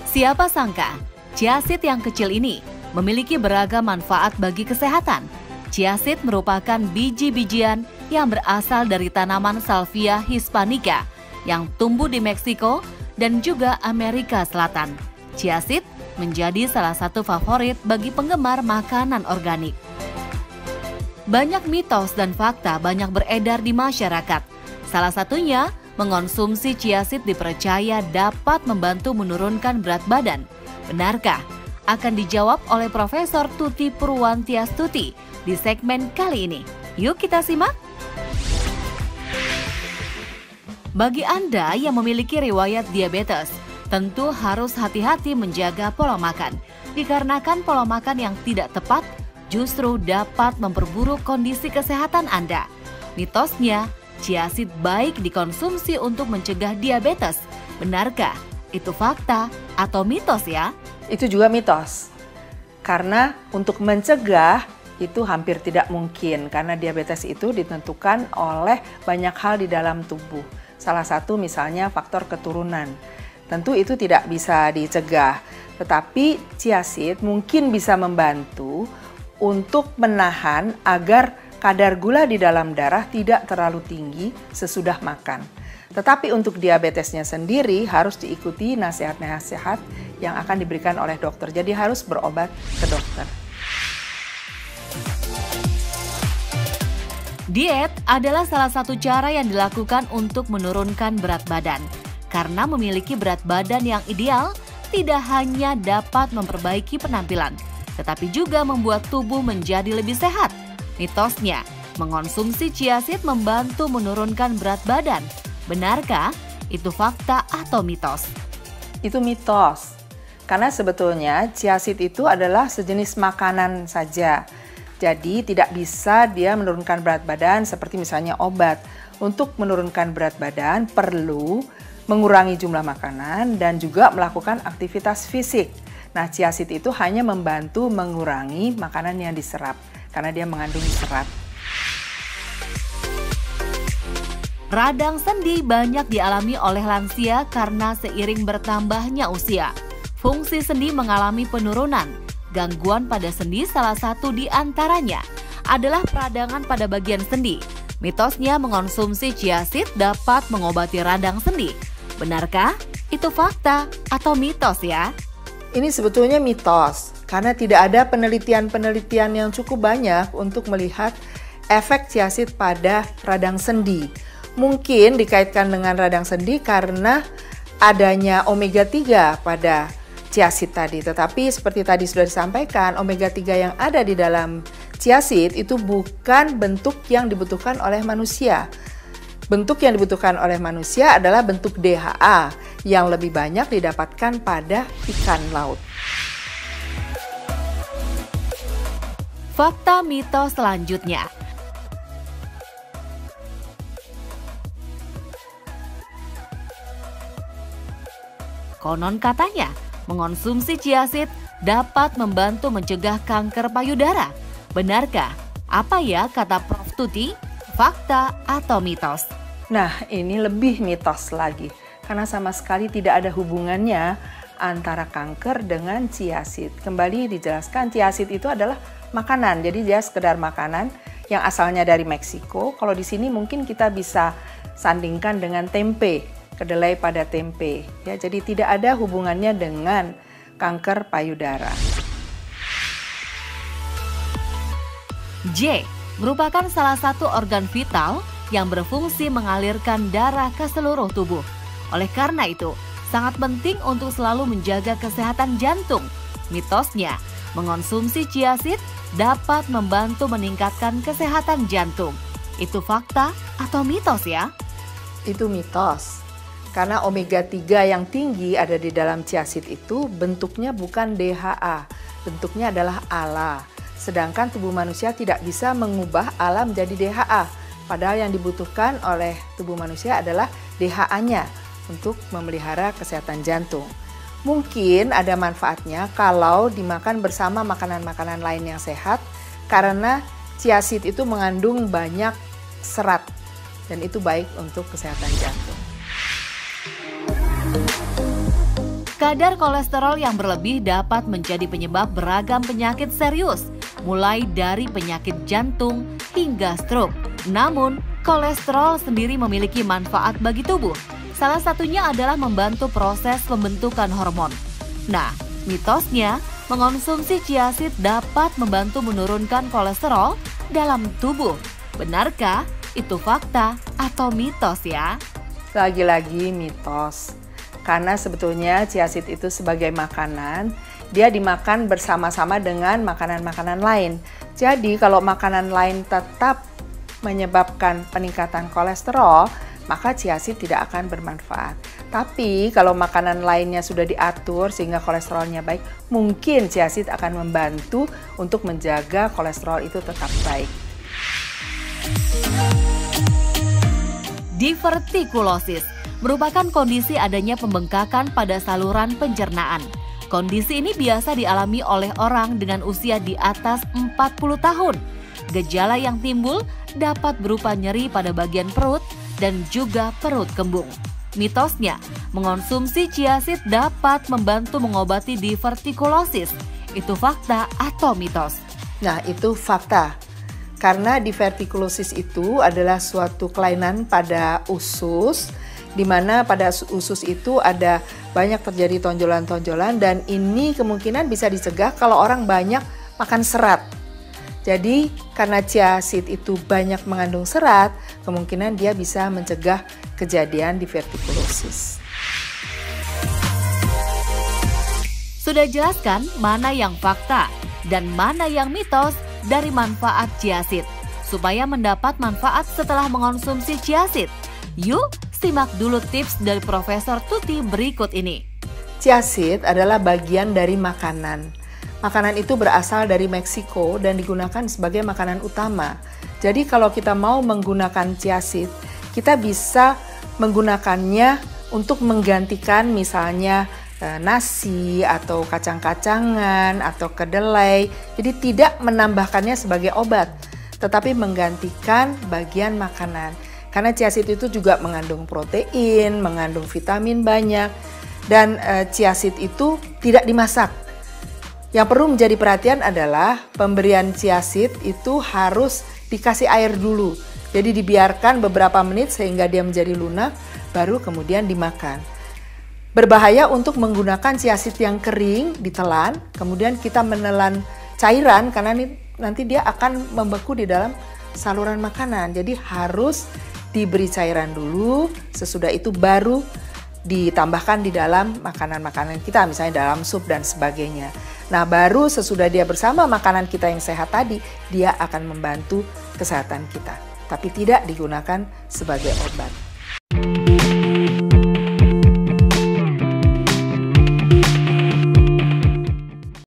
Siapa sangka, chia seed yang kecil ini memiliki beragam manfaat bagi kesehatan. Chia seed merupakan biji-bijian yang berasal dari tanaman Salvia hispanica yang tumbuh di Meksiko dan juga Amerika Selatan. Chia seed menjadi salah satu favorit bagi penggemar makanan organik. Banyak mitos dan fakta banyak beredar di masyarakat. Salah satunya, mengonsumsi chia seed dipercaya dapat membantu menurunkan berat badan. Benarkah? Akan dijawab oleh Profesor Tuti Purwantiastuti di segmen kali ini. Yuk kita simak! Bagi Anda yang memiliki riwayat diabetes, tentu harus hati-hati menjaga pola makan. Dikarenakan pola makan yang tidak tepat justru dapat memperburuk kondisi kesehatan Anda. Mitosnya, chia seed baik dikonsumsi untuk mencegah diabetes. Benarkah? Itu fakta atau mitos ya? Itu juga mitos. Karena untuk mencegah itu hampir tidak mungkin karena diabetes itu ditentukan oleh banyak hal di dalam tubuh. Salah satu misalnya faktor keturunan. Tentu itu tidak bisa dicegah. Tetapi chia seed mungkin bisa membantu untuk menahan agar kadar gula di dalam darah tidak terlalu tinggi sesudah makan. Tetapi untuk diabetesnya sendiri harus diikuti nasihat-nasihat yang akan diberikan oleh dokter. Jadi harus berobat ke dokter. Diet adalah salah satu cara yang dilakukan untuk menurunkan berat badan. Karena memiliki berat badan yang ideal, tidak hanya dapat memperbaiki penampilan, tetapi juga membuat tubuh menjadi lebih sehat. Mitosnya, mengonsumsi chia seed membantu menurunkan berat badan. Benarkah? Itu fakta atau mitos? Itu mitos. Karena sebetulnya chia seed itu adalah sejenis makanan saja. Jadi tidak bisa dia menurunkan berat badan seperti misalnya obat. Untuk menurunkan berat badan perlu mengurangi jumlah makanan dan juga melakukan aktivitas fisik. Nah, chia seed itu hanya membantu mengurangi makanan yang diserap karena dia mengandung serat. Radang sendi banyak dialami oleh lansia karena seiring bertambahnya usia. Fungsi sendi mengalami penurunan. Gangguan pada sendi salah satu di antaranya adalah peradangan pada bagian sendi. Mitosnya mengonsumsi chia seed dapat mengobati radang sendi. Benarkah? Itu fakta atau mitos ya? Ini sebetulnya mitos, karena tidak ada penelitian-penelitian yang cukup banyak untuk melihat efek chia seed pada radang sendi. Mungkin dikaitkan dengan radang sendi karena adanya omega 3 pada chia seed tadi. Tetapi seperti tadi sudah disampaikan, omega 3 yang ada di dalam chia seed itu bukan bentuk yang dibutuhkan oleh manusia. Bentuk yang dibutuhkan oleh manusia adalah bentuk DHA yang lebih banyak didapatkan pada ikan laut. Fakta mitos selanjutnya. Konon katanya, mengonsumsi chia seed dapat membantu mencegah kanker payudara. Benarkah? Apa ya kata Prof. Tuti? Fakta atau mitos? Nah, ini lebih mitos lagi. Karena sama sekali tidak ada hubungannya antara kanker dengan chia seed. Kembali dijelaskan, chia seed itu adalah makanan. Jadi dia sekedar makanan yang asalnya dari Meksiko. Kalau di sini mungkin kita bisa sandingkan dengan tempe, kedelai pada tempe. Ya, jadi tidak ada hubungannya dengan kanker payudara. J merupakan salah satu organ vital yang berfungsi mengalirkan darah ke seluruh tubuh. Oleh karena itu, sangat penting untuk selalu menjaga kesehatan jantung. Mitosnya, mengonsumsi chia seed dapat membantu meningkatkan kesehatan jantung. Itu fakta atau mitos ya? Itu mitos. Karena omega 3 yang tinggi ada di dalam chia seed itu bentuknya bukan DHA, bentuknya adalah ALA. Sedangkan tubuh manusia tidak bisa mengubah ALA menjadi DHA. Padahal yang dibutuhkan oleh tubuh manusia adalah DHA-nya untuk memelihara kesehatan jantung. Mungkin ada manfaatnya kalau dimakan bersama makanan-makanan lain yang sehat karena chia seed itu mengandung banyak serat dan itu baik untuk kesehatan jantung. Kadar kolesterol yang berlebih dapat menjadi penyebab beragam penyakit serius, mulai dari penyakit jantung hingga stroke. Namun, kolesterol sendiri memiliki manfaat bagi tubuh. Salah satunya adalah membantu proses pembentukan hormon. Nah, mitosnya, mengonsumsi chia seed dapat membantu menurunkan kolesterol dalam tubuh. Benarkah itu fakta atau mitos ya? Lagi-lagi mitos. Karena sebetulnya chia seed itu sebagai makanan, dia dimakan bersama-sama dengan makanan-makanan lain. Jadi kalau makanan lain tetap menyebabkan peningkatan kolesterol, maka chia seed tidak akan bermanfaat. Tapi kalau makanan lainnya sudah diatur sehingga kolesterolnya baik, mungkin chia seed akan membantu untuk menjaga kolesterol itu tetap baik. Divertikulosis merupakan kondisi adanya pembengkakan pada saluran pencernaan. Kondisi ini biasa dialami oleh orang dengan usia di atas 40 tahun. Gejala yang timbul dapat berupa nyeri pada bagian perut dan juga perut kembung. Mitosnya, mengonsumsi chia seed dapat membantu mengobati divertikulosis. Itu fakta atau mitos? Nah, itu fakta. Karena divertikulosis itu adalah suatu kelainan pada usus, di mana pada usus itu ada banyak terjadi tonjolan-tonjolan, dan ini kemungkinan bisa dicegah kalau orang banyak makan serat. Jadi karena chia seed itu banyak mengandung serat, kemungkinan dia bisa mencegah kejadian divertikulosis. Sudah jelaskan mana yang fakta dan mana yang mitos dari manfaat chia seed. Supaya mendapat manfaat setelah mengonsumsi chia seed, yuk simak dulu tips dari Profesor Tuti berikut ini. Chia seed adalah bagian dari makanan. Makanan itu berasal dari Meksiko dan digunakan sebagai makanan utama. Jadi kalau kita mau menggunakan chia seed, kita bisa menggunakannya untuk menggantikan misalnya nasi atau kacang-kacangan atau kedelai. Jadi tidak menambahkannya sebagai obat, tetapi menggantikan bagian makanan. Karena chia seed itu juga mengandung protein, mengandung vitamin banyak, dan chia seed itu tidak dimasak. Yang perlu menjadi perhatian adalah pemberian chia seed itu harus dikasih air dulu. Jadi dibiarkan beberapa menit sehingga dia menjadi lunak, baru kemudian dimakan. Berbahaya untuk menggunakan chia seed yang kering, ditelan, kemudian kita menelan cairan karena nanti dia akan membeku di dalam saluran makanan. Jadi harus diberi cairan dulu, sesudah itu baru ditambahkan di dalam makanan-makanan kita, misalnya dalam sup dan sebagainya. Nah, baru sesudah dia bersama makanan kita yang sehat tadi, dia akan membantu kesehatan kita, tapi tidak digunakan sebagai obat.